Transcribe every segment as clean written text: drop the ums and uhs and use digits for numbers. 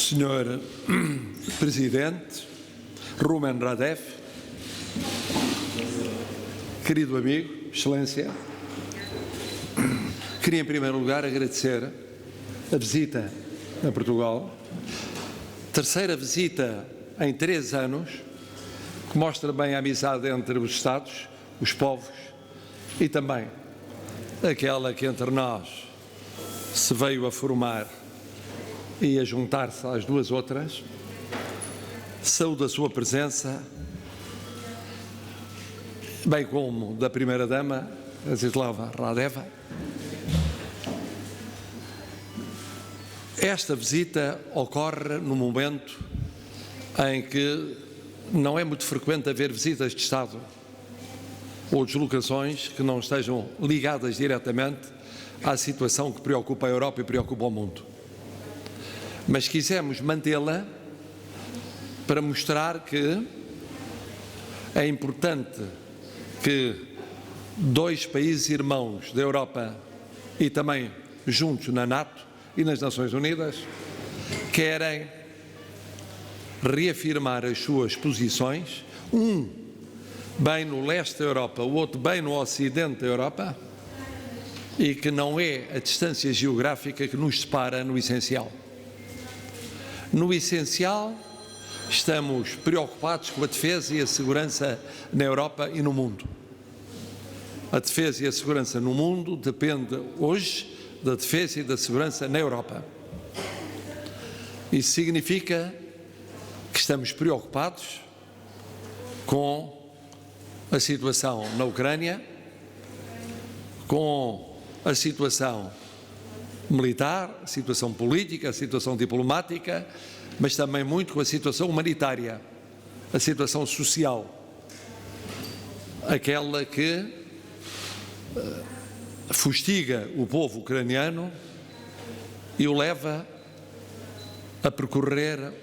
Senhor Presidente, Rumen Radev, querido amigo, Excelência, queria em primeiro lugar agradecer a visita a Portugal, terceira visita em 3 anos, que mostra bem a amizade entre os Estados, os povos e também aquela que entre nós se veio a formar e a juntar-se às 2 outras. Saúdo a sua presença, bem como da Primeira-Dama, Rastislava Radeva. Esta visita ocorre no momento em que não é muito frequente haver visitas de Estado ou deslocações que não estejam ligadas diretamente à situação que preocupa a Europa e preocupa o mundo. Mas quisemos mantê-la para mostrar que é importante que 2 países irmãos da Europa e também juntos na NATO e nas Nações Unidas querem reafirmar as suas posições, um bem no leste da Europa, o outro bem no ocidente da Europa, e que não é a distância geográfica que nos separa no essencial. No essencial, estamos preocupados com a defesa e a segurança na Europa e no mundo. A defesa e a segurança no mundo depende hoje da defesa e da segurança na Europa. Isso significa que estamos preocupados com a situação na Ucrânia, com a situação militar, a situação política, a situação diplomática, mas também muito com a situação humanitária, a situação social, aquela que fustiga o povo ucraniano e o leva a percorrer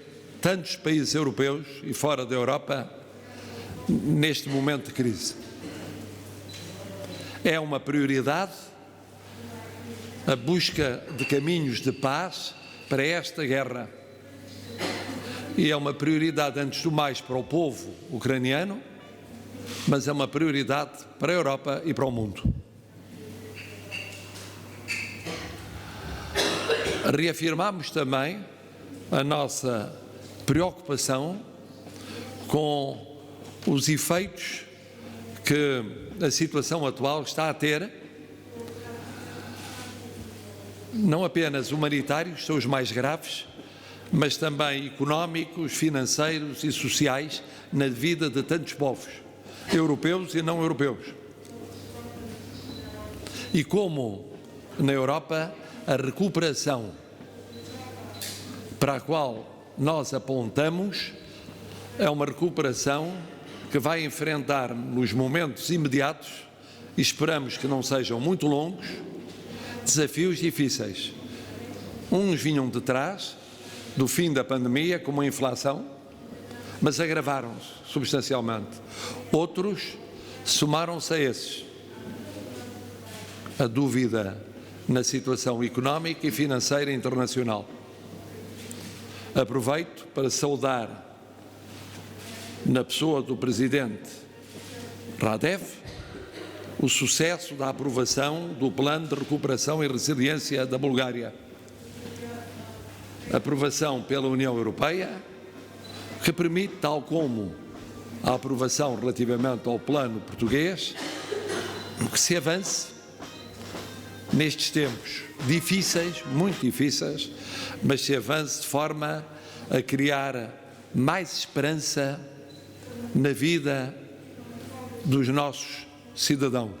tantos países europeus e fora da Europa neste momento de crise. É uma prioridade a busca de caminhos de paz para esta guerra. E é uma prioridade, antes do mais, para o povo ucraniano, mas é uma prioridade para a Europa e para o mundo. Reafirmamos também a nossa preocupação com os efeitos que a situação atual está a ter, não apenas humanitários, são os mais graves, mas também económicos, financeiros e sociais na vida de tantos povos, europeus e não europeus. E como na Europa a recuperação para a qual nós apontamos é uma recuperação que vai enfrentar nos momentos imediatos, e esperamos que não sejam muito longos, desafios difíceis. Uns vinham de trás do fim da pandemia, como a inflação, mas agravaram-se substancialmente. Outros somaram-se a esses. A dúvida na situação económica e financeira internacional. Aproveito para saudar, na pessoa do Presidente Radev, o sucesso da aprovação do Plano de Recuperação e Resiliência da Bulgária. Aprovação pela União Europeia, que permite, tal como a aprovação relativamente ao plano português, que se avance nestes tempos difíceis, muito difíceis, mas se avance de forma a criar mais esperança na vida dos nossos cidadãos.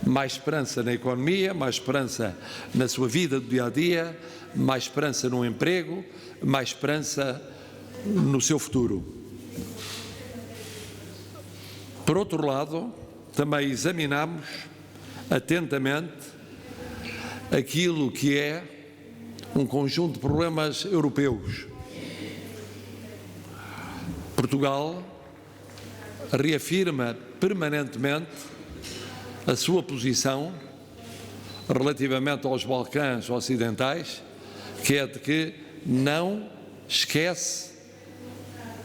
Mais esperança na economia, mais esperança na sua vida do dia-a-dia, mais esperança no emprego, mais esperança no seu futuro. Por outro lado, também examinamos atentamente aquilo que é um conjunto de problemas europeus. Portugal reafirma permanentemente a sua posição relativamente aos Balcãs ocidentais, que é de que não esquece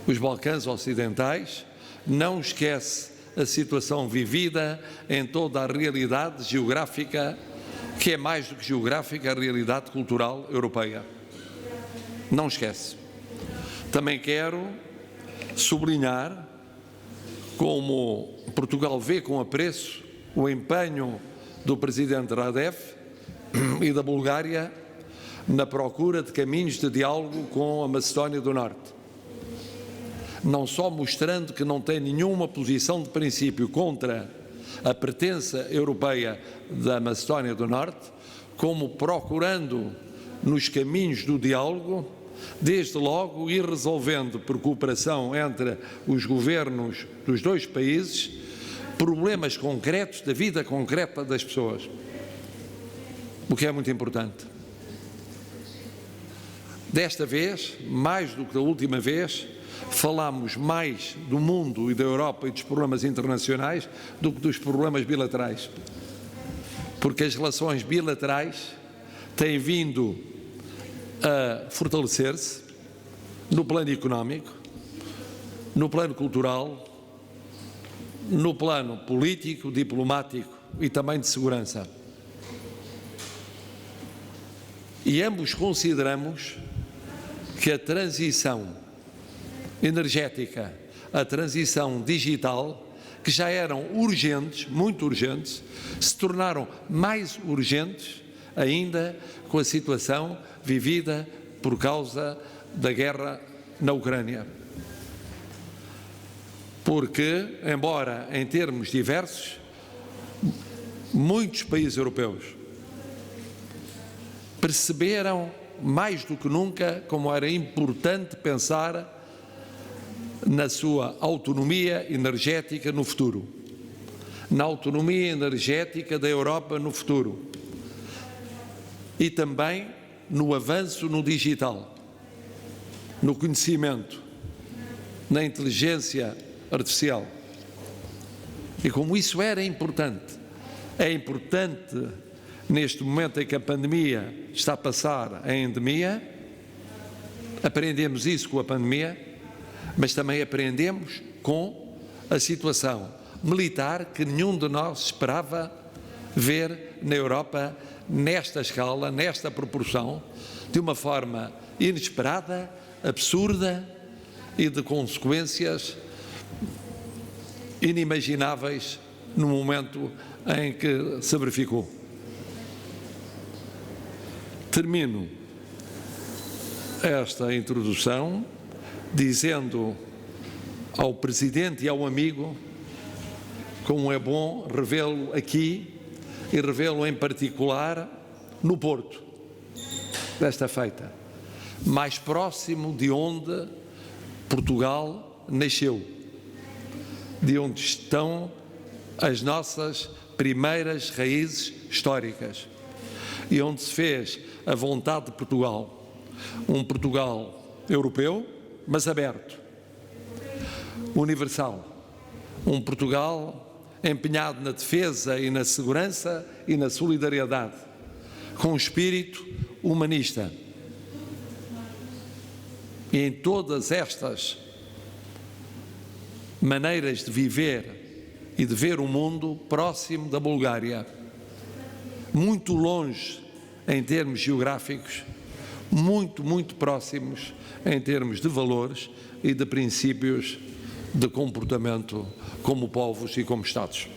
os Balcãs Ocidentais, não esquece a situação vivida em toda a realidade geográfica, que é mais do que geográfica, a realidade cultural europeia. Não esquece. Também quero sublinhar como Portugal vê com apreço o empenho do Presidente Radev e da Bulgária na procura de caminhos de diálogo com a Macedónia do Norte. Não só mostrando que não tem nenhuma posição de princípio contra a pertença europeia da Macedónia do Norte, como procurando nos caminhos do diálogo, desde logo ir resolvendo por cooperação entre os governos dos dois países problemas concretos da vida concreta das pessoas, o que é muito importante. Desta vez, mais do que da última vez, falamos mais do mundo e da Europa e dos problemas internacionais do que dos problemas bilaterais, porque as relações bilaterais têm vindo a fortalecer-se no plano económico, no plano cultural, no plano político, diplomático e também de segurança. E ambos consideramos que a transição energética, a transição digital, que já eram urgentes, muito urgentes, se tornaram mais urgentes ainda com a situação vivida por causa da guerra na Ucrânia. Porque, embora em termos diversos, muitos países europeus perceberam mais do que nunca como era importante pensar na sua autonomia energética no futuro, na autonomia energética da Europa no futuro e também no avanço no digital, no conhecimento, na inteligência artificial. E como isso era importante, é importante neste momento em que a pandemia está a passar a endemia, aprendemos isso com a pandemia, mas também aprendemos com a situação militar que nenhum de nós esperava ver na Europa nesta escala, nesta proporção, de uma forma inesperada, absurda e de consequências inimagináveis no momento em que se verificou. Termino esta introdução dizendo ao Presidente e ao amigo como é bom revê-lo aqui e revê-lo em particular no Porto, desta feita, mais próximo de onde Portugal nasceu, de onde estão as nossas primeiras raízes históricas e onde se fez a vontade de Portugal, um Portugal europeu, mas aberto, universal, um Portugal empenhado na defesa e na segurança e na solidariedade, com um espírito humanista. E em todas estas maneiras de viver e de ver o mundo próximo da Bulgária, muito longe em termos geográficos, muito próximos em termos de valores e de princípios de comportamento como povos e como Estados.